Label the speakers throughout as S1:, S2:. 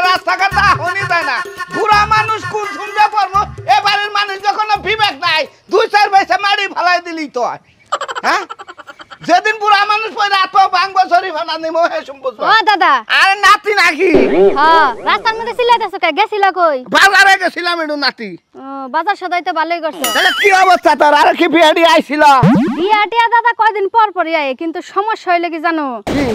S1: রাস্তাঘাট হনি যায় না বুড়া মানুষ কোন শুনতে পারবো এবারের মানুষ যখন বিবেক নাই 2-4 পয়সা মারি ফেলাই দিলি তো হ্যাঁ যেদিন বুড়া মানুষ পয়সা এত ভাঙবো শরীফ না নিমো হে সম্পূর্ণ
S2: ও দাদা
S1: আরে নাতি নাকি
S2: হ্যাঁ রাস্তার মধ্যে সিলাইতেছ কে গেছিলা কই
S1: বাজারে গেছিলাম এডু নাতি
S2: ও বাজার সদাইতে ভালোই করছো
S1: তাহলে কি অবস্থা তোর আর কি বিয়াডি আইছিল
S2: বিয়াটিয়া দাদা কয়দিন পর পরই আয় কিন্তু সমস্যা হইলে কি জানো
S1: কি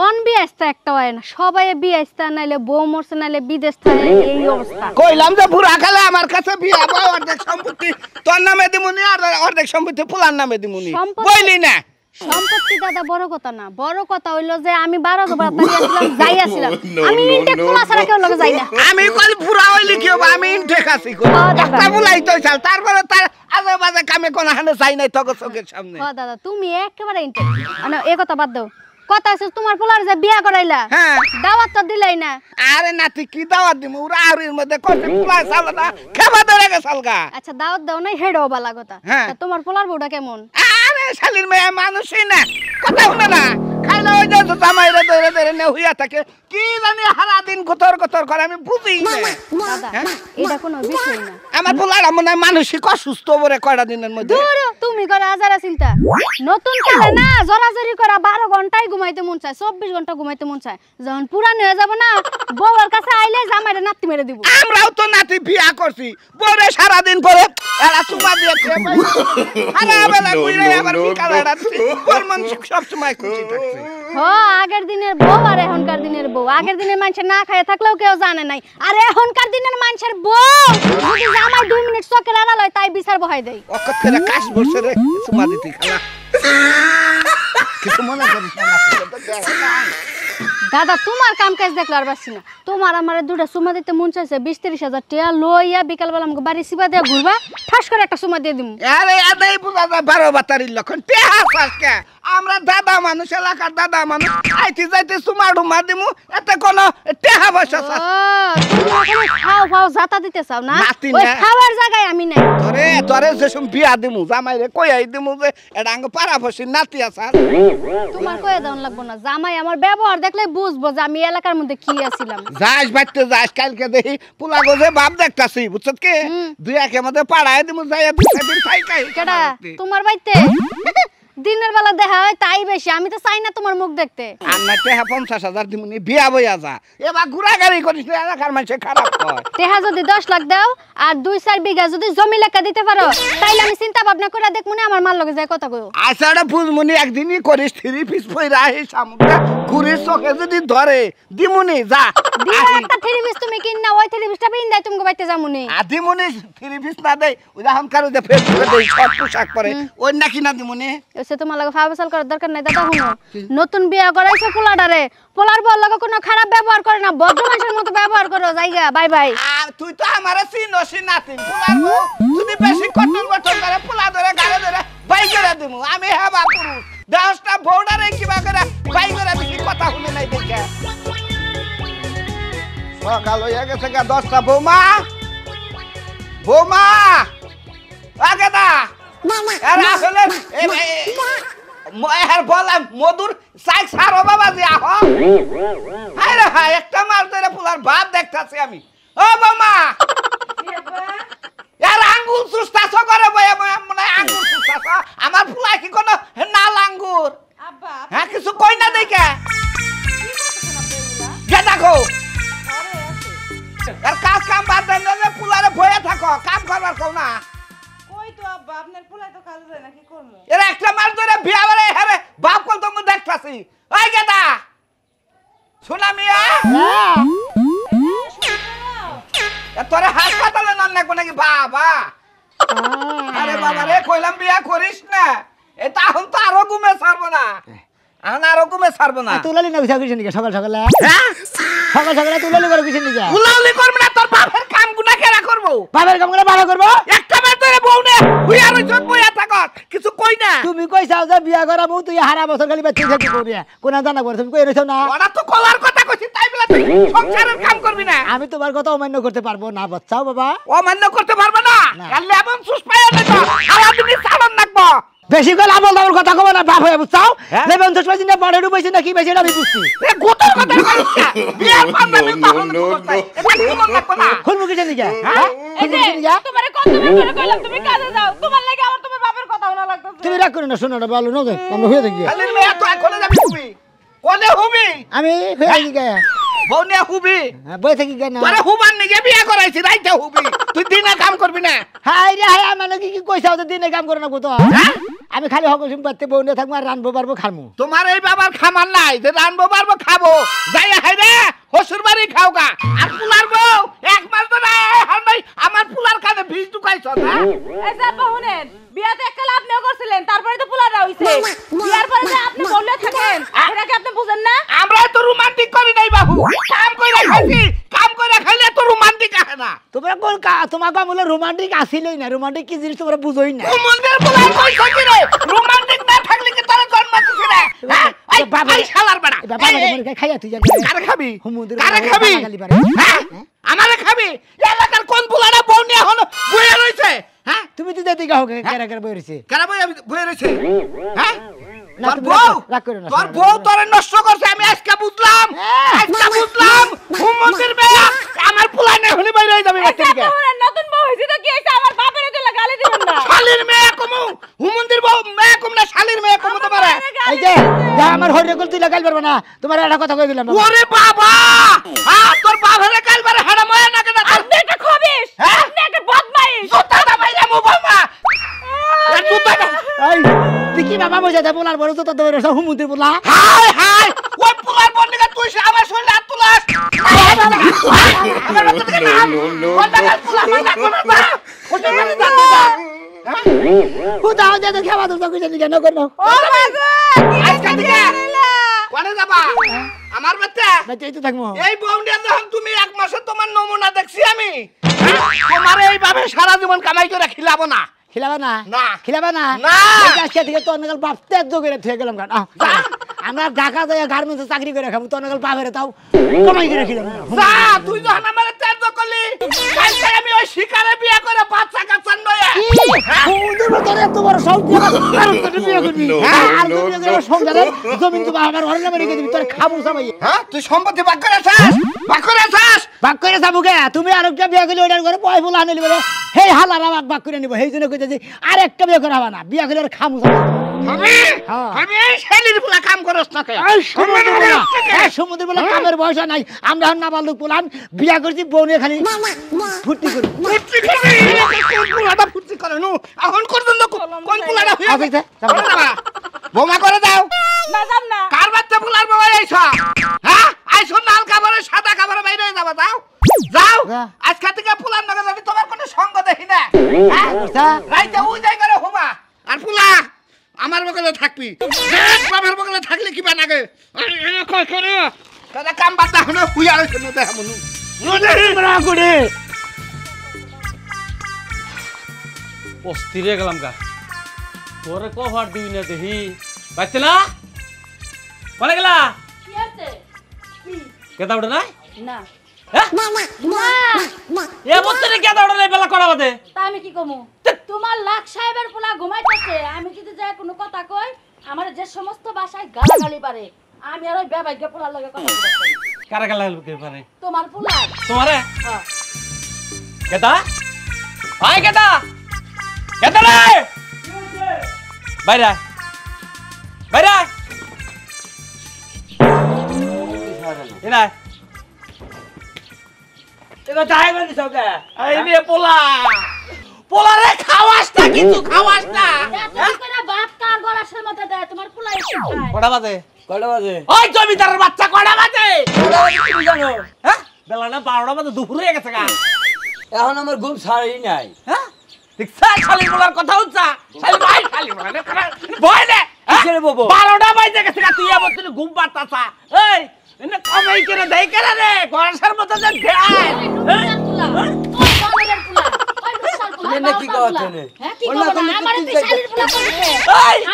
S2: অন বিয়াস্তা একটা হয় না সবাই বিয়াস্তা নাইলে বউ মরছে নাইলে বিদেশ থাকে এই অবস্থা
S1: কইলাম যে বুড়া কালে আমার কাছে বিয়া বউ অর্ধেক সম্পত্তি তোর নামে দিমুনি আর অর্ধেক সম্পত্তি ফুলার নামে দিমুনি বইলি না
S2: সম্পত্তি দাদা বড় কথা না বড় কথা হইলো যে আমি 12 বার তারিয়াছিলাম যাইয়াছিলাম আমি ইনটেক পোলা ছাড়া কেউ লগে যাই না
S1: আমি কল বুড়া হইলি কি হবে আমি ইনটেক আছি কই একটা বুলাই তো চাল তারপরে তার আজে বাজে কামে কোন হানে যাই নাই তোর চোখের সামনে
S2: ও দাদা তুমি একেবারে ইনটেক না এই কথা বাদ দাও কথা আছে তোমার পোলার যে বিয়া করাইলা
S1: হ্যাঁ
S2: দাওয়াত তো দিলাই না
S1: আরে নাতি কি দাওয়াত দিমু ওরা আরির মধ্যে কত পোলা চাল না খাবা ধরে গেছালগা
S2: আচ্ছা দাওয়াত দাও নাই হেডও বালা কথা তা তোমার পোলার বউটা কেমন
S1: আরে শালির মেয়ে মানুষই না কথা শুনে না খাইলে ওই যে জামাইরে ধরে ধরে নে হইয়া থাকে কি জানি সারা দিন গতর গতর করে আমি বুঝি না
S2: দাদা এটা কোনো বিষয় না
S1: আমার পোলার মনে মানসিক অসুস্থ বলে কয়টা দিনের মধ্যে
S2: দূর তুমি করে আজারা চিন্তা নতুন কালে না জরাজরি করা 12 ঘন্টায় ঘুমাইতে মন চায় 24 ঘন্টা ঘুমাইতে মন চায় যখন পুরান হয়ে যাব না বউর কাছে আইলে জামাইরে নাতি মেরে দিব
S1: আমরাও তো নাতি বিয়া করছি বউরে সারা দিন পরে এরা চুমা দিয়ে খেয়ে পাই আরে বেলা কইরে আবার বিকাল আড়াচ্ছি ওর মন সব সময় খুশি থাকছে
S2: আগের দিনের বউ আর এখনকার দিনের বউ আগের দিনের মানুষ না খায় থাকলেও কেউ জানে নাই আর এখনকার দিনের মানুষের বউ যদি জামাই 2 মিনিট চোখের আড়াল হয় তাই বিচার বহাই দেয়
S1: অকত করে কাশ বসে রে চুমা দিতে খালা কিছু মনে করিস না
S2: দাদা তোমার কাম কাজ দেখলে আর বাসি না তোমার আমারে দুটা সুমা দিতে মন চাইছে 20-30 হাজার টাকা লইয়া বিকাল বেলা আমাকে বাড়ি সিবা দিয়ে ঘুরবা ঠাস করে একটা সুমা দিয়ে দিমু
S1: আরে আদাই বুঝা যায় 12 বাতারির লক্ষণ টেহা ফাসকে আমরা দাদা মানুষ এলাকার দাদা মানুষ আইতে যাইতে সুমা ডুমা দিমু এতে কোন টেহা বসা
S2: ও তুমি খাও খাও জাতা দিতে চাও না ওই খাওয়ার জায়গায় আমি নাই
S1: তোরে যেসম বিয়া দিমু জামাইরে কইয়াই দিমু যে এটা আঙ্গ পাড়া ফসি নাতি আসার
S2: তোমার কইয়া দাও লাগবো না জামাই আমার ব্যবহার দেখলে বুঝবো যে আমি এলাকার মধ্যে কি আছিলাম
S1: যাস বাইতে যাস কালকে দেখি পোলা গোজে বাপ দেখতাছি বুঝছত কি দুই একের মধ্যে পাড়ায় দিমু যাইয়া দুই দিন থাইকাই
S2: কেডা তোমার বাইতে দিনের বেলা দেখা হয় তাই বেশি আমি তো চাই না তোমার মুখ দেখতে
S1: আর না টেহা 50,000 দিমুনি বিয়া বইয়া যা এবার ঘুরা গাড়ি করিস না এলাকার মানুষ খারাপ কয়
S2: টেহা যদি 10 লাখ দাও আর 2-4 বিঘা যদি জমি লেখা দিতে পারো তাইলে আমি চিন্তা ভাবনা করে দেখমুনি আমার মার লগে যায় কথা কইও
S1: আচ্ছা এটা বুঝমুনি একদিনই করিস 3 পিস পইরা আহি সামুদ্রা ঘুরে চোখে যদি ধরে দিমুনি যা
S2: দিও একটা 3 পিস তুমি কিন না ওই 3 পিসটা বিন দাই তুমি বাইতে যামুনি
S1: দিমুনি 3 পিস না দেই উদাহরণ কারো যে ফেসবুকে দেই সব পোশাক পরে ওই নাকি না দিমুনি
S2: এসে তোমার লগে ফাবসাল করার দরকার নাই দাদা শুনো নতুন বিয়া করাইছো পোলাডারে পোলার বল লগে কোনো খারাপ ব্যবহার করে না ভদ্র মানুষের মতো ব্যবহার করো জায়গা বাই বাই
S1: আর তুই তো আমারে চিনস না তিন পোলার যদি বেশি কটন বটন করে পোলা ধরে গালে ধরে বাই করে দিমু আমি হেবা করু 10টা বউডারে কিবা করে বাই করে দিছি কথা শুনে নাই দেখে সকাল হয়ে গেছে 10টা বৌমা আগে দা মামা আরে আসলে এর বললাম মধুর সাইক সারো বাবা জি আহো আরে হায় একটা মাল ধরে পোলার বাপ দেখতাছি আমি ও বাবা यार আঙ্গুর সুস্তাছ করে বয়া মনে আঙ্গুর সুস্তাছ আমার পোলা কি কোন নাল আঙ্গুর আব্বা হ্যাঁ কিছু কই না দেখে কে দেখো আরে আছে আর কাজ কাম বাদ দেন না পোলারে বয়া থাকো কাম করবার কও না
S3: তো আব্বা আপনার পোলা তো কাজ যায় না কি করব
S1: এর একটা মাল ধরে বিয়া করে আরে বাপ কল তুমি দেখতাছি ওই গেদা শোনা মিয়া এ তোরে হাসপাতালে নন না কোন কি বাবা আরে বাবা রে কইলাম বিয়া করিস না এটা এখন তো আরো ঘুমে ছাড়বো না এখন আরো ঘুমে ছাড়বো না
S4: তুলালি না বিছা কইছিস নাকি সকাল সকালে সকাল সকালে তুলালি করে কইছিস নাকি
S1: উলাউলি করব না তোর বাপের কাম গুনা কেরা করব
S4: বাপের কাম করে ভালো করব
S1: একটা বার ধরে বউ নে হুইয়া রইছত বইয়া থাকত কিছু কই না
S4: তুমি কইছাও যে বিয়া করা বউ তুই হারা বছর খালি বেঁচে থাকি করিয়া কোন জানা করে তুমি কই রইছো না
S1: ওরা তো কলার কথা কইছি তাই বলে তুই সংসারের কাম করবি না
S4: আমি তোমার কথা অমান্য করতে পারবো না বাচ্চাও বাবা
S1: অমান্য করতে পারবে না কালে এমন সুস পাইয়া না সারা দিন চালন রাখবো
S4: বেশি করে আবল দাবল কথা কব না বাপ হয়ে বুঝছাও লেবন সুস পাইছি না বড় ডুবাইছি না কি বেশি আমি বুঝছি
S1: এ গোতর কথা কইছ পারলাম না তখন করতাই এটা কোন লাগবে না
S4: খুলবো কিসের দিকে
S3: এই যে তোমারে কতবার করে কইলাম তুমি কাজে যাও তোমার লাগি আমার তোমার বাপের কথা শোনা লাগতেছে
S4: তুমি রাগ করো না শোনো না ভালো না আমরা হয়ে থাকি
S1: খালির মেয়ে তো এখনো যাবি তুমি কোনে হুবি
S4: আমি হয়ে থাকি গে
S1: বউনে হুবি
S4: বই থাকি গে না
S1: তোরে হুবান নিগে বিয়া করাইছি রাইতে হুবি তুই দিনে কাম করবি না
S4: হাই রে হাই মানে কি কইছাও তো দিনে কাম করে না কত আমি খালি হক সিম্পাতে বউনে থাকবো আর রানবো পারবো খামু
S1: তোমার এই বাবার খামার নাই যে রানবো পারবো খাবো যাই হাই রে হসুর বাড়ি খাওগা আর পুলার বউ এক মাস ধরে হার নাই আমার পুলার কানে ভিজ ঢুকাইছ না
S3: এই যে আপা শুনেন বিয়াতে এককালে আপনিও করছিলেন তারপরে তো পোলাটা হইছে বিয়ার পরে যে আপনি বললে থাকেন এটা কি আপনি বুঝেন না
S1: আমরা তো রোমান্টিক করি নাই বাবু কাম কইরা খাইছি কাম কইরা খাইলে তো রোমান্টিক আহে না
S4: তোমরা কোন তোমাকে আমলে রোমান্টিক আসিলই না রোমান্টিক কি জিনিস তোমরা বুঝোই না
S1: কুমন্দের পুলাই কইছ কি রে রোমান্টিক না থাকলে কি তোর জন্ম দিছিস রে এই বাবা শালার বড়া
S4: বাবা মানে খাইয়া তুই যাবি
S1: কারে খাবি
S4: হুমুদের
S1: কারে খাবি আমারে খাবি এলাকার কোন পুলাটা বউ নিয়ে হলো বইয়া রইছে হ্যাঁ
S4: তুমি তো যেতে গাও কেরা কেরা বই রইছে
S1: কারা বইয়া রইছে হ্যাঁ
S4: না,
S1: তোর
S4: তুমি
S1: বউ
S4: রাগ করো না,
S1: তোর
S4: শোনো।
S1: বউ তোরে নষ্ট করছে আমি আজকে বুঝলাম হুমন্দের মেয়া আমার পুলাই না হলে বাইরে হয়ে যাবে বাচ্চা থেকে
S3: শুনেন নতুন বউ হইছে তো কি হইছে আমার বাপের দিলে গালি দিবেন না
S1: শালির মেয়ে কমু হুমন্দের বউ মেয়ে কম না শালির মেয়ে কমু তোমারে
S4: এই যে যা আমার হইরে কল তুই লাগাইল পারবে না তোমার একটা কথা কই দিলাম
S1: ওরে বাবা হ্যাঁ তোর বাবারে কাল বারে হাড়া ময়া না কেন
S3: আপনি একটা খবিস
S1: হ্যাঁ?
S3: আপনি একটা বদমাইশ
S1: জুতা দা মাইরা মু বাবা এ জুতা দা
S4: এই তুই কি বাবা বসে দে বলার বড় তো তোর হুমুদের বলা
S1: হাই হাই ওই পুলার বন্ডিকা তুই আমার শরীরে হাত তুলাস
S4: কোথাও যে তো খাওয়া দাওয়া কইছে কেন করনো
S3: ও মাই গড
S1: কোনে যাবা আমার বাচ্চা
S4: বাচ্চাই তো থাকবো
S1: এই বউন্ডিয়া যখন তুমি এক মাসে তোমার নমুনা দেখছি আমি তোমার এইভাবে সারা জীবন কামাই করে খিলাবো না
S4: খিলাবা না
S1: না।
S4: খিলাবা না
S1: না।
S4: আজকে থেকে তো অনেক বাপ তেজ করে থুয়ে গেলাম কারণ আমরা ঢাকা যাই গার্মেন্টসে চাকরি করে খাবো তো অনেক বাপেরে তাও কমাই করে খিলাম
S1: যা তুই যখন আমার ত্যায্য করলি কালকে আমি ওই শিকারে বিয়ে করে বাচ্চা কাচ্চা নয়
S4: এত বড় শখ দিয়ে আর তোর বিয়ে করবি আর তোর বিয়ে করে সংসারে জমিন তো আমার ঘরে নামে রেখে দিবি তোর খাবো সবাই
S1: হ্যাঁ তুই সম্পত্তি ভাগ করে আছিস ভাগ করে আছিস
S4: বাক করে যাবো গে তুমি আরেকটা বিয়ে করলে ওটার ঘরে পয় ফুল আনলি বলে হে হালারা বাক করে নিব সেই জন্য কইতেছি আরেকটা বিয়ে করা হবে না বিয়ে করলে আর খামু সবাই
S1: আমি এই শালির পুলা কাম করস না কে
S4: সমুদ্র বলে কামের বয়স নাই আমরা না বালুক পোলাম বিয়া করছি বউ নিয়ে খালি ফুর্তি করি
S1: ফুর্তি করে কোন পুলাটা ফুর্তি করে নু এখন পর্যন্ত কোন পুলাটা হইয়া
S4: আচ্ছা,
S1: করে যাবা বোমা করে দাও
S3: না যাব না
S1: কার বাচ্চা পুলার বাবা আইছ হ্যাঁ আইছ লাল কাপড়ে সাদা কাপড়ে বাইরে হয়ে যাবা যাও যাও
S4: যা।
S1: আজকে থেকে পুলার নগর আমি তোমার কোনো সঙ্গ দেখি না হ্যাঁ
S4: আচ্ছা।
S1: রাইতে উই যাই করে হুবা আর পুলা আমার বগলে থাকবি দেখ বাবার বগলে থাকলে কি বানাগে কই করে দাদা কাম বাদ দাও না হুইয়া রইছ না দেখ মনু
S4: করে
S5: অস্থিরে গেলাম গা তোরে কভার দিবি না দেখি পাইছে না বলে গেলা
S2: কি আছে
S5: কেতা উঠে নাই
S2: না
S5: হ্যাঁ
S2: মা
S5: এ বছরে কেতা উঠে নাই বেলা করা বাদে
S2: তা আমি কি কমু তোমার লাখ সাহেবের পোলা ঘুমাইতেছে আমি যদি যাই কোনো কথা কই আমার যে সমস্ত বাসায় গালাগালি পারে আমি আর ওই বেবাইকে পোলার লগে কথা বলতে পারি
S5: কারা গেলা লুকে পারে
S2: তোমার পোলা
S5: তোমারে
S2: হ্যাঁ
S5: কেতা আয় কেতা কেতা রে বাইরে বাইরে এনা
S4: এটা যাই বলি সবে
S5: এই রে পোলা পোলা রে খাওয়াস না কিন্তু খাওয়াস না
S2: এত করে বাপ কার গলার মধ্যে দেয় তোমার পোলা এসে খায়
S5: কটা বাজে
S4: কয়টা বাজে
S5: ওই জমিদারের বাচ্চা কটা বাজে
S4: তুমি জানো
S5: হ্যাঁ বেলা না 12টা বাজে দুপুর হয়ে গেছে গা
S4: এখন আমার ঘুম ছাড়ি নাই
S5: হ্যাঁ দেখছা শালি বলার কথা হচ্ছে শালি ভাই শালি বলা রে ভয় নে
S4: কিসের ববো?
S5: 12টা বাজে গেছে গা তুই আবার তুই ঘুম পাতাছা এই এনে কমাই করে দেই করে রে গরাসের মতো যে দেয়
S4: এনে কি কথা নে?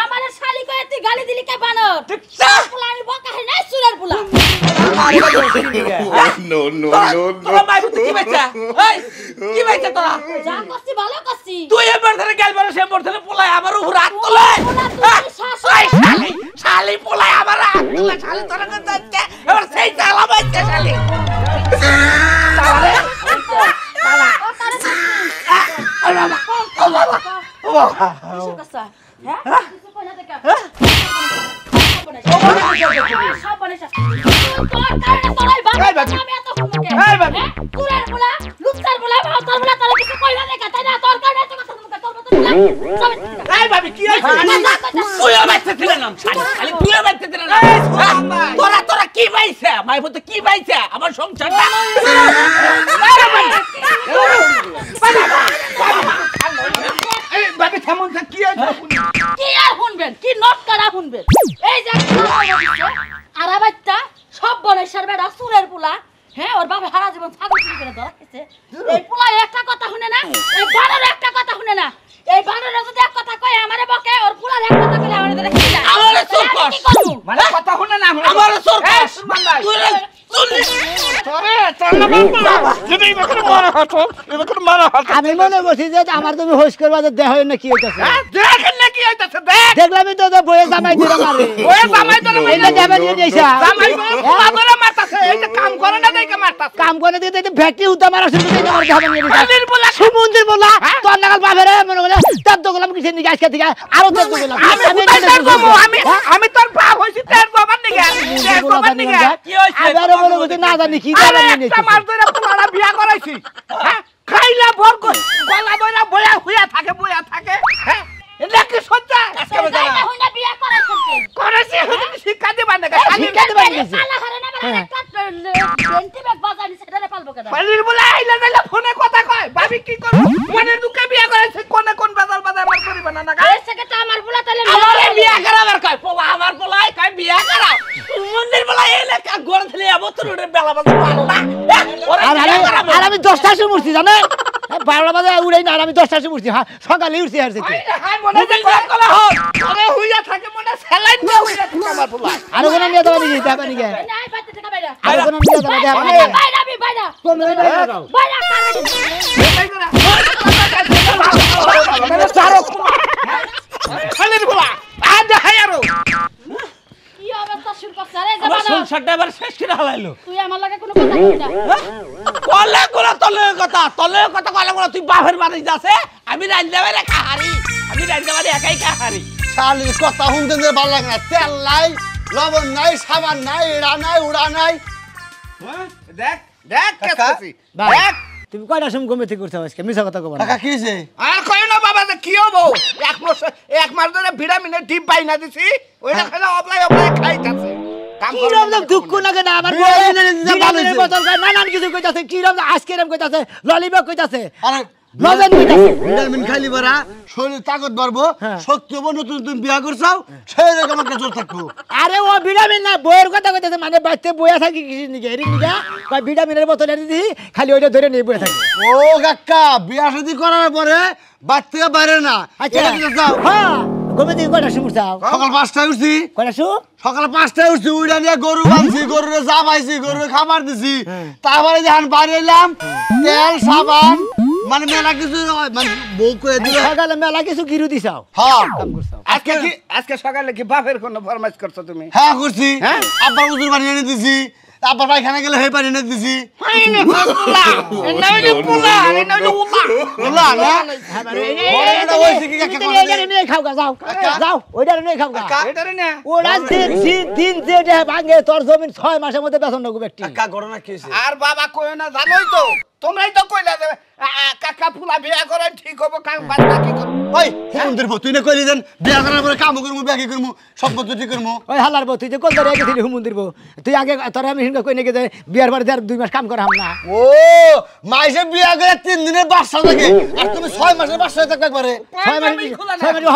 S2: আমারে শালি কয়ে তুই গালি দিলি কে বানর
S5: দেখছা
S2: পোলা আমি বকা হে না সুরের পোলা
S6: no, no, no,
S5: তোরা ভাই তুই কি বেচা এই কি বেচা তোরা
S2: যা করছি ভালো করছি
S5: তুই এবার ধরে গেল বড় সে মরতে পোলাই আমার উপর হাত তোলে শালি পোলাই আমার হাত তোলে শালি তোরা কথা এবার সেই চালা বাইতে শালি
S1: বাবা
S3: কিসের কথা? হ্যাঁ? কিছু কই না দেখে। সব বানাইছে। তোর কারণে তোরাই বাবা আমি এত খুঁজে।
S1: এই বাবা।
S3: কুড়ের বলা, লুচ্চার বলা, মাউতার বলা তোরা কিছু কই না দেখে তাই না তোর কারণে এত কথা মুখে তোর মত বলা।
S5: এই ভাবি কি হইছে তুইও বাইতে দিলেন না খালি তুইও বাইতে দিলেন না তোরা তোরা কি বাইছে মাই বলতে কি বাইছে আমার সংসারটা
S1: এই বাবা থামুন তো কি হইছে
S3: কি আর শুনবেন কি নোট করা শুনবেন এই যে আরাবাইতা সব বনাইছার বেড়া সুরের পোলা হ্যাঁ ওর বাবা সারা জীবন ছাগল চুরি করে ধরা খেয়েছে এই পোলা একটা কথা শুনে না এই বানর একটা কথা শুনে না এই বানর যদি এক কথা কয় আমারে বকে ওর পোলা এক কথা কইলে আমারে ধরে খেয়ে যায়
S5: আমারে চোর
S3: কি করব
S1: মানে কথা শুনে না
S5: আমারে চোর
S1: এই সুরমান ভাই
S5: তুই
S1: তোরে চল না বাবা যদি এবারে মারা হতো এবারে মারা হতো
S4: আমি মনে করছি যে আমার তুমি হোস করবা যে দেহ না কি হইতাছে
S1: দেখেন না কি হইতাছে দেখ
S4: দেখলামই তো যে বইয়ে জামাই দিরা মারে
S1: ওই জামাই তোরে
S4: এইটা দেবে নিয়ে যাইছা
S1: জামাই বাবা তোরে মারতাছে এই যে কাম করে না দেখে মারতাছে
S4: কাম করে দিতে দিতে ভ্যাকটি উদ্দা মারা শুরু করে আমার দেহ নিয়ে যাইছা
S1: কালির বলা
S4: সমুদ্র বলা তোর নাগাল বাপেরে মনে করে তার তো গোলাম কিছু নিয়ে আজকে থেকে আরো তো গোলাম
S1: আমি তোর বাপ হইছি তোর বাবার নিগা তোর বাবার নিগা
S5: কি হইছে
S4: আবার মনে করতে না জানি কি
S1: আরে
S4: জানি
S1: একটা মার ধরে পুরানা বিয়া করাইছি হ্যাঁ খাইলা ভর কর গলা বইলা বয়া হইয়া থাকে হ্যাঁ এটা কি সজ্জা আজকে
S3: এই জায়গা হইনা বিয়া করাইছেন
S1: করেছি শিক্ষা দিবা না
S4: শিক্ষা দিবা নিছে
S3: আল্লাহ হারে না মানে একটা বেন্টি ব্যাগ বাজানি সেটারে পালবো কেন
S1: পালির বলে আইলা যাইলা ফোনে কথা কয় ভাবি কি করব মনে দুকে বিয়া করাইছে কোন বাজার আমার করিবা না না
S3: এই সেটা আমার পোলা তাহলে
S5: আমারে বিয়া করাবার কয় পোলা আমার পোলাই কয় বিয়া করাও মন্দির বলা এলে কা গোর ধরে এবতর বেলা বাজে পাল্লা
S4: আর আমি 10টার সময় উঠছি জানেন 12টা বাজে উড়াই না আর আমি 10টার সময় উঠছি সকালে উঠছি আর থেকে
S1: হাই মনে যে কলা হল আরে হইয়া থাকে মনে স্যালাইন না হইয়া থাকে আমার পোলা
S4: আর ওখানে নিয়ে যাবা নাকি যাবা নাকি
S3: নাই বাইতে টাকা বাইরা
S4: আর ওখানে নিয়ে যাবা যাবা
S3: বাইরা আমি বাইরা
S4: তোমরা যাও
S3: বাইরা কারে
S1: মানে সারো খালির বলা আজ হায়ারো
S3: কি অবস্থা শুরু করছ রে
S5: আমার
S3: জামানা
S5: সংসারটা এবার শেষ করে হালাইলো
S3: তুই আমার লাগে কোনো কথা কই না
S5: কলে কোলা তলে কথা কলে কোলা তুই বাপের বাড়ি যাচ্ছে আমি রান্না বাড়ি খাহারি আমি রান্না বাড়ি একাই খাহারি
S6: শালির কথা শুনতে যে ভালো লাগে না তেল নাই লবণ নাই সাবান নাই এড়া নাই উড়া নাই
S1: দেখ দেখ কেসি
S4: ভাই
S1: দেখ
S4: তুমি কয়টা সময় ঘুমে থেকে উঠছো আজকে মিছা কথা কবা না
S6: কাকা কি হইছে
S1: আর কই না বাবা যে কি হবো এক মাস ধরে ভিটামিনের ডিপ পাই না দিছি ওইটা খেলে অবলাই খাইতাছে
S4: কি রকম দুঃখ লাগে না আমার বিড়ালের বোতল খায় নানান কিছু কইতাছে কি রকম আইসক্রিম কইতাছে ললিপপ কইতাছে
S6: আরে
S4: লজেন কইতাছে
S6: ভিটামিন খাইলি বারা শরীরে তাকত বাড়বো
S4: হ্যাঁ।
S6: শক্তি হবো নতুন নতুন বিয়া করছাও সেই রকম আমার কাছে থাকবো
S4: আরে ও ভিটামিন না বইয়ের কথা কইতাছে মানে বাইতে বইয়া থাকি কিছু নিকে এরি নিকা কই ভিটামিনের বোতল এনে দিছি খালি ওইটা ধরে নিয়ে বইয়া থাকি
S6: ও কাকা বিয়া শাদী করার পরে বাড়ি থেকে বাইরে না
S4: আচ্ছা
S6: এটা কি যাও
S4: হ্যাঁ ঘুমে থেকে কয়টা সময় উঠছাও
S6: সকাল 5টায় উঠছি
S4: কয়টা শু
S6: সকাল 5টায় উঠছি উইডা নিয়ে গরু বাঁধছি গরুরে জামাইছি গরুরে খাবার দিছি তারপরে যখন বাইরে এলাম তেল সাবান মানে মেলা কিছু মানে বউ কয়ে দিল
S4: সকালে মেলা কিছু গিরু দিছাও
S6: হ্যাঁ
S1: আজকে সকালে কি বাপের কোনো ফরমাইশ করছো তুমি
S6: হ্যাঁ করছি আব্বার উজুর পানি এনে দিছি আব্বার পায়খানা গেলে সেই পানি এনে দিছি বললা না
S4: খাও গা যাও যাও ওইটা নিয়ে খাও গা
S1: এটারে না
S4: ওরা দিন যে ভাঙে তোর জমিন 6 মাসের মধ্যে বেতন নেবো ব্যক্তি
S6: কাকা ঘটনা কি হয়েছে
S1: আর বাবা কই না জানোই তো তোমরাই তো কইলা যে কাকা ফুলা বিয়া করে ঠিক হবো কাম বাচ্চা কি করব
S6: ওই হুমন্দির তুই না কইলি দেন বিয়া করার পরে কাম করমু বিয়া কি করমু সব কিছু ঠিক করমু
S4: ওই হালার বউ তুই যে কল ধরে গেছিলি হুমন্দির বউ তুই আগে তোর আমি হিনকা কই নাকি যে বিয়ার বাড়িতে আর 2 মাস কাম করাম না
S6: ও মাইসে বিয়া করে 3 দিনের বাচ্চা থাকে আর তুমি 6 মাসের বাচ্চা থাকতে একবারে
S4: 6 মাস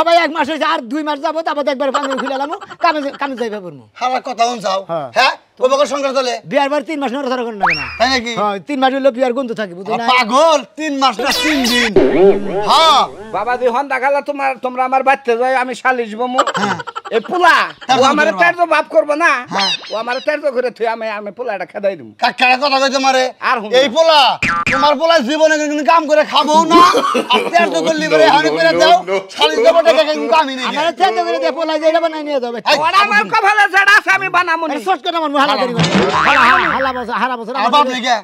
S4: হবে 1 মাস হইছে আর 2 মাস যাব তারপর একবার পানি খুলালাম কামে যাইবা করমু
S6: হারা কথা শুনছাও হ্যাঁ ওই বকর সংসার চলে
S4: বিয়ার বার 3 মাস নড়াচড়া করন না
S6: তাই নাকি
S4: হ্যাঁ 3 মাস হইলো বিয়ার গন্ধ থাকে বুঝো না
S6: পাগল 3 মাস না 3 দিন হ্যাঁ
S1: বাবা দি হন দেখালা তোমরা আমার বাচ্চা যায় আমি শালিশ বমু এই পোলা ও আমার তেরো বাপ করব না ও আমার তেরো করে তুই আমি পোলাটা খেদাই দিমু
S6: কাকার কথা কইতে মারে
S1: আর হুম।
S6: এই পোলা তোমার পোলা জীবনে কোনো কাম করে খাবো না আর তের তো করলি করে হানি করে দাও শালি দেব টাকা কিন্তু আমি নেই
S4: আমার চেঞ্জ করে দে পোলা যাইরা বানাই নিয়ে যাবে
S1: ওরা আমার কপালে যেটা আছে আমি বানামু নি
S4: শর্ট করে আমার হালা করি হালা বছর
S6: আর বাপ নেই কে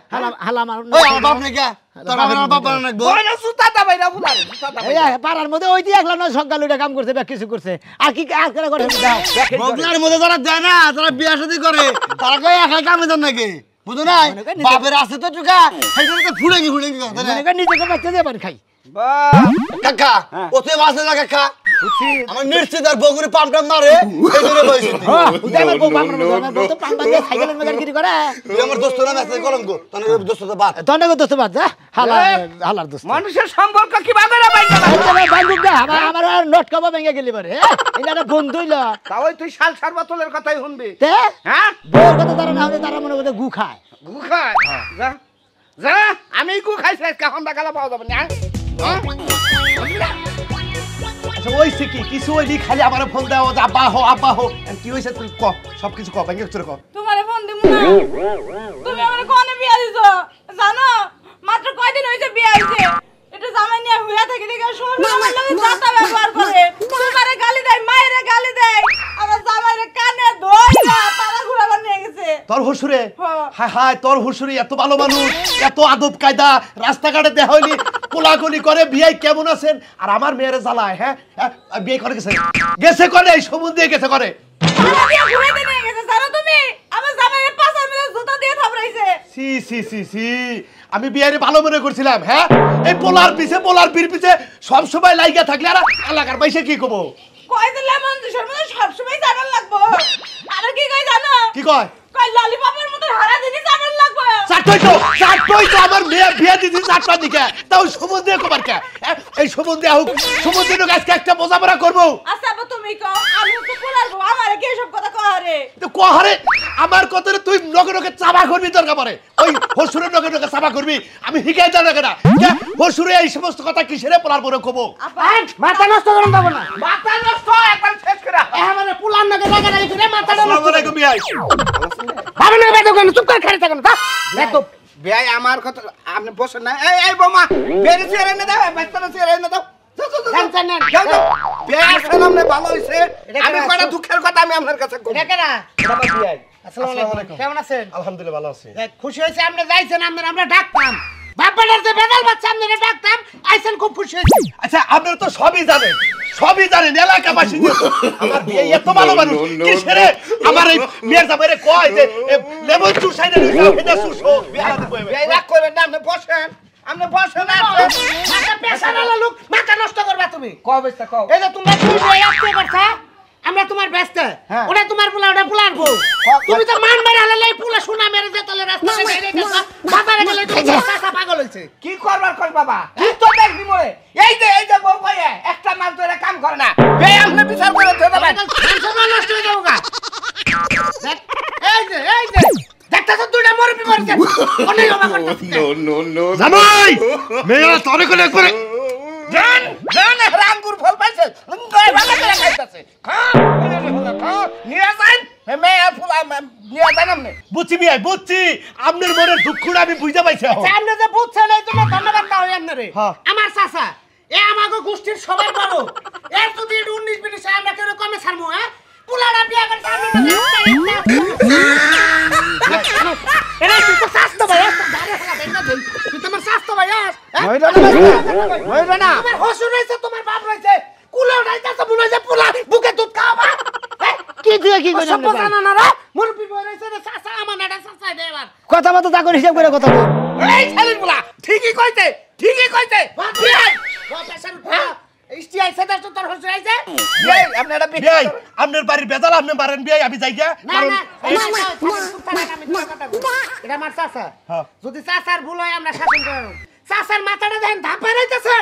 S4: হালা আমার
S6: ওই আমার বাপ নেই কে তোর আমার বাবা নাকবো
S1: বইনা সুতা দা বাইরা ফুলারে সুতা দা
S4: এই পাড়ার মধ্যে ওই দিয়ে একলা নয় সকাল উঠে কাম করছে বা কিছু করছে আর কি আর করে করে দাও
S6: বগলার মধ্যে যারা দেয় না যারা বিয়া শাদী করে তারা কই একা কামে যান নাকি বুঝো না বাপের আছে তো টুকা সেইটাকে ফুড়েঙ্গি ফুড়েঙ্গি
S4: নিজেকে বাচ্চা দিয়ে বাড়ি খাই
S6: কাকা ওতে বাসে না কাকা আমার নিশ্চিত আর বগুড়ি পাম্পটা মারে এই জন্য বইছি
S4: উদয় আমার বউ বামরা আমার বউ তো পাম্পা দিয়ে সাইকেলের মধ্যে গিরি করে
S6: তুই আমার দোস্ত না মেসেজ কলঙ্ক তনে দোস্ত তো বাদ
S4: তন্ডে দোস্ত বাদ যা হালার দোস্ত
S1: মানুষের সম্পর্ক কিভাবে রে বাইনা
S4: বান্ধব না আমার নট কাবা ভেঙে গেলি পারে এটা বন্ধু হইল
S1: তা ওই তুই শাল সারবাতলের কথাই শুনবি
S4: তে
S1: হ্যাঁ
S4: বউর কথা তারা না হলে তারা মনে করে গু খায়
S1: গু খায় যা যা আমি গু খাইছি কখন টাকা পাওয়া যাবে না
S7: আচ্ছা ওইছে কি কিছু ওই খালি আমার ফোন দাও আব্বা হো কি হইছে তুই ক সবকিছু ক ব্যাংকে চলে ক
S3: তোমারে ফোন দিমু না তুমি আমারে কোনে বিয়া দিছো জানো মাত্র কয়দিন হইছে বিয়া হইছে এটা জামাই নিয়ে হুইয়া থেকে দেখে শোনা আমার লাগে দাতা ব্যবহার করে তোমারে গালি দেয় মায়েরে গালি দেয় আমার জামাইরে কানে ধইরা তারা ঘুরাবার নিয়ে গেছে
S7: তোর হুশুরে
S3: হ্যাঁ।
S7: হায় হায় তোর হুশুরে এত ভালো মানুষ এত আদব কায়দা রাস্তাঘাটে দেখা হইলি কোলাকুলি করে বিয়ে কেমন আছেন আর আমার মেয়েরে জ্বালায় হ্যাঁ বিয়ে করে গেছে করে এই সমুদ্র দিয়ে গেছে করে
S3: তারা দিয়ে ঘুরাইতে নিয়ে গেছে জানো তুমি আমার জামাইরে পাছার মধ্যে জুতা দিয়ে থাপড়াইছে
S7: সি সি সি সি আমি বিয়ারে ভালো মনে করছিলাম হ্যাঁ এই পোলার পীর পিছে সব সময় লাইগা থাকলে আর এলাকার পয়সা কি কব
S3: কই দিলে মন দুশোর মধ্যে সবসময় জানার লাগবো আর কি কই জানো
S7: কি কয়
S3: কই ললিপপের মতো হারা দিনই জানার লাগবো
S7: চারটই তো আমার মেয়ে বিয়ে দিদি চারটার দিকে তাও সমুদ্রে কবার কে এই সমুদ্রে হোক সমুদ্রে আজকে একটা বোঝাপড়া করবো
S3: আচ্ছা আবার তুমি কও আমি তো বলার গো আমার কি সব কথা কহারে
S7: তো কহারে আমার কথারে তুই নগে চাবা করবি দরকার পড়ে ওই হসুরের নগে চাবা করবি আমি হিকাই জানা কেনা হসুরে এই সমস্ত কথা কিসেরে পোলার পরে কব
S4: মাথা নষ্ট করুন দেবো না
S1: মাথা নষ্ট একবার শেষ করে
S4: মানে পুলার নাকি লাগা লাগি করে মাথা
S7: আসসালামু আলাইকুম বিয়াই
S4: ভাবে না বেদো কেন চুপ করে খাড়ি থাকেন তা দেখো
S1: ভাই আমার কথা আপনি বসেন না এই বোমা বেরে চেয়ারে না দাও বাচ্চারা চেয়ারে না দাও ভালো হয়েছে আমি কয়টা দুঃখের কথা আমি আপনার কাছে কই
S4: আসসালামু আলাইকুম কেমন আছেন
S7: আলহামদুলিল্লাহ ভালো আছি
S4: খুশি হয়েছে আপনি যাইছেন আমরা ডাকতাম বাপের যে বেদাল বাচ্চা আমরা ডাকতাম আইছেন খুব খুশি হয়েছি
S7: আচ্ছা আপনারা তো সবই জানেন এলাকাবাসী আমার বিয়ে এত ভালো মানুষ কিসেরে আমার এই মেয়ের জামাইরে কয় যে লেমন চুষাইনা এটা চুষো বিহারাতে কইবে
S1: এই রাগ করবেন না আপনি বসেন
S4: মাথা পেছানালা লোক মাথা নষ্ট করবা তুমি
S1: কবে কও
S4: এই যে তোমরা দুই ভাই আসতে পারছা আমরা তোমার ব্যস্ত ওটা তোমার পোলা ওটা পোলার বউ তুমি তো মান মেরে হালালে পোলা সোনা মেরে যে তলে রাস্তায় মেরে গেছো বাজারে গেলে তো চাচা পাগল হইছে
S1: কি করবার কই বাবা কি তো দেখবি মরে এই যে বউ কইয়া একটা মাস ধরে কাম করে না বে আপনি বিচার করে দেবেন
S4: সম্মান নষ্ট হয়ে যাবো গা এই যে দেখতাছ দুইটা মরবি মরছে অনেক অবাক করতেছে
S7: জামাই মেয়ে তোরে কোলে একবারে
S1: জান রাঙ্গুর ফল পাইছে গায় ভালো করে খাইতাছে খা নিয়ে যান মেয়ে ফুল নিয়ে যান আপনি
S7: বুঝছি বিয়াই বুঝছি আপনার মনের দুঃখটা আমি বুঝতে পাইছি
S4: সামনে যে বুঝছেন এই জন্য ধন্যবাদ দাও আপনারে
S7: হ্যাঁ।
S4: আমার চাচা এ আমাগো গোষ্ঠীর সবাই বড় এর যদি 19 আমরা কেন কমে ছাড়মু হ্যাঁ পুলাড়া বিয়া করে সামনে এরা তুই তো স্বাস্থ্য ভাই দাঁড়ে ফেলা দেন না তুই তোমার স্বাস্থ্য ভাই
S1: হইবে না
S4: তোমার হসুর রয়েছে তোমার বাপ রয়েছে কুলো ডাইতাছে মনে হয় পুলা বুকে দুধ খাওয়া কি দিয়ে কি করে সব জানা না রে মুরবি বই রয়েছে রে চাচা আমার নাটা চাচা দে এবার
S1: কথা মতো তা করে হিসাব করে কথা বল এই ছেলের বলা ঠিকই কইতে
S4: স্টিআই সেদার তো তোর হসুর আইছে
S1: এই আপনারা
S7: বিয়াই আপনার বাড়ির বেজাল আপনি মারেন বিয়াই আমি যাই গিয়া
S4: না না এটা আমার চাচা যদি চাচার ভুল হয় আমরা শাসন করব চাচার মাথাটা দেখেন ধাপা রাইতেছে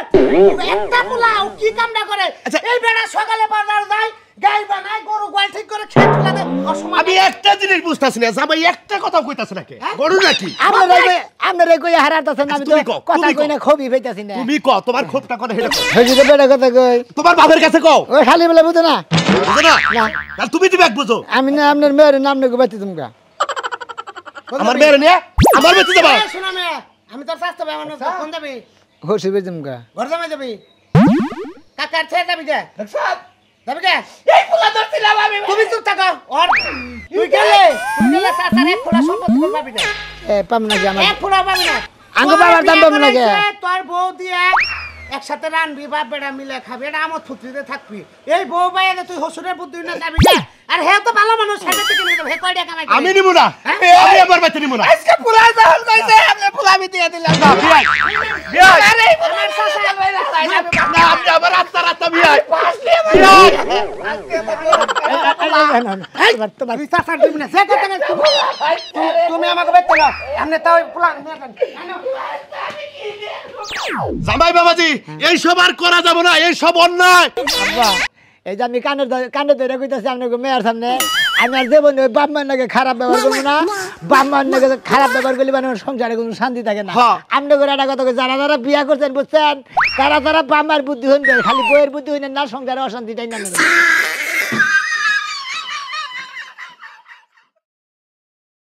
S4: একটা পোলাও কি কামনা করে এই বেড়া সকালে বাজার যায় গাই বানায় গরু গোয়াল ঠিক করে খেত ফেলাতে
S7: আমি একটা জিনিস বুঝতাছি না জামাই একটা কথা কইতাছ নাকি গরু নাকি
S4: আপনারা কই হারাতাছেন আমি তো কথা কই না খবি ফেইতাছি না
S7: তুমি ক তোমার ক্ষোভটা করে হেডা
S4: হইছে তো বেড়া কথা কই
S7: তোমার বাপের কাছে কও
S4: ওই খালি বলে বুঝো না
S7: বুঝো না না তুমি দিবে এক বুঝো
S4: আমি না আপনার মেয়ের নাম নেগো বাতি তুমকা
S7: আমার মেয়ের নিয়ে আমার বেঁচে যাবা
S4: শোনা মে আমি তোর স্বাস্থ্য ভাই আমার কোন যাবি হোসে বেজমকা ঘর জামাই যাবি কাকার ছেড়ে যাবি কে যাবি কে
S1: এই ফুলা ধরছিলাম আমি
S4: তুমি চুপ থাকো আর তুই গেলে চাচার এক ফোঁটা সম্পত্তি পাবি না এ পাম না জামা এক ফোঁটা পাবি না
S8: আঙ্গ বাবার দাম পাবো না কে
S4: তোর বউ দিয়ে একসাথে রানবি বাপ বেটা মিলে খাবি এটা আমোদ ফুর্তিতে থাকবি এই বউ বাইরে তুই হসুরের বুদ্ধি না যাবি না আর হে তো ভালো মানুষ সেটা থেকে নিয়ে যাবে হে কয় টাকা কামাই
S7: আমি নিব না আমি আমার বাচ্চা নিব না
S1: আজকে পুরা জাহাজ কইছে আপনি ফুলামি দিয়ে দিলাম
S7: না বিয়াই বিয়াই
S1: আরে আমার চাচা আলবাই না তাই না
S7: না আপনি আমার রাস্তা বিয়াই
S4: তোমার চাচার দিবি না সে কথা না তুমি আমাকে বেচতে দাও আপনি তাও পোলা নিয়ে যান
S7: জামাই বাবাজি এই সব আর করা যাবে না এই সব অন্যায়
S8: আব্বা এই যে আমি কানে ধরে কইতাছি আপনাকে মেয়ের সামনে আমি আর দেবো ওই বাপ মায়ের নাকি খারাপ ব্যবহার করবো না বাপ মায়ের নাকি খারাপ ব্যবহার করলে মানে সংসারে কোনো শান্তি থাকে না আপনি করে একটা কথা যারা যারা বিয়া করছেন বুঝছেন তারা বাপ মায়ের বুদ্ধি হইন খালি বইয়ের বুদ্ধি হইন না সংসারে অশান্তিটাই না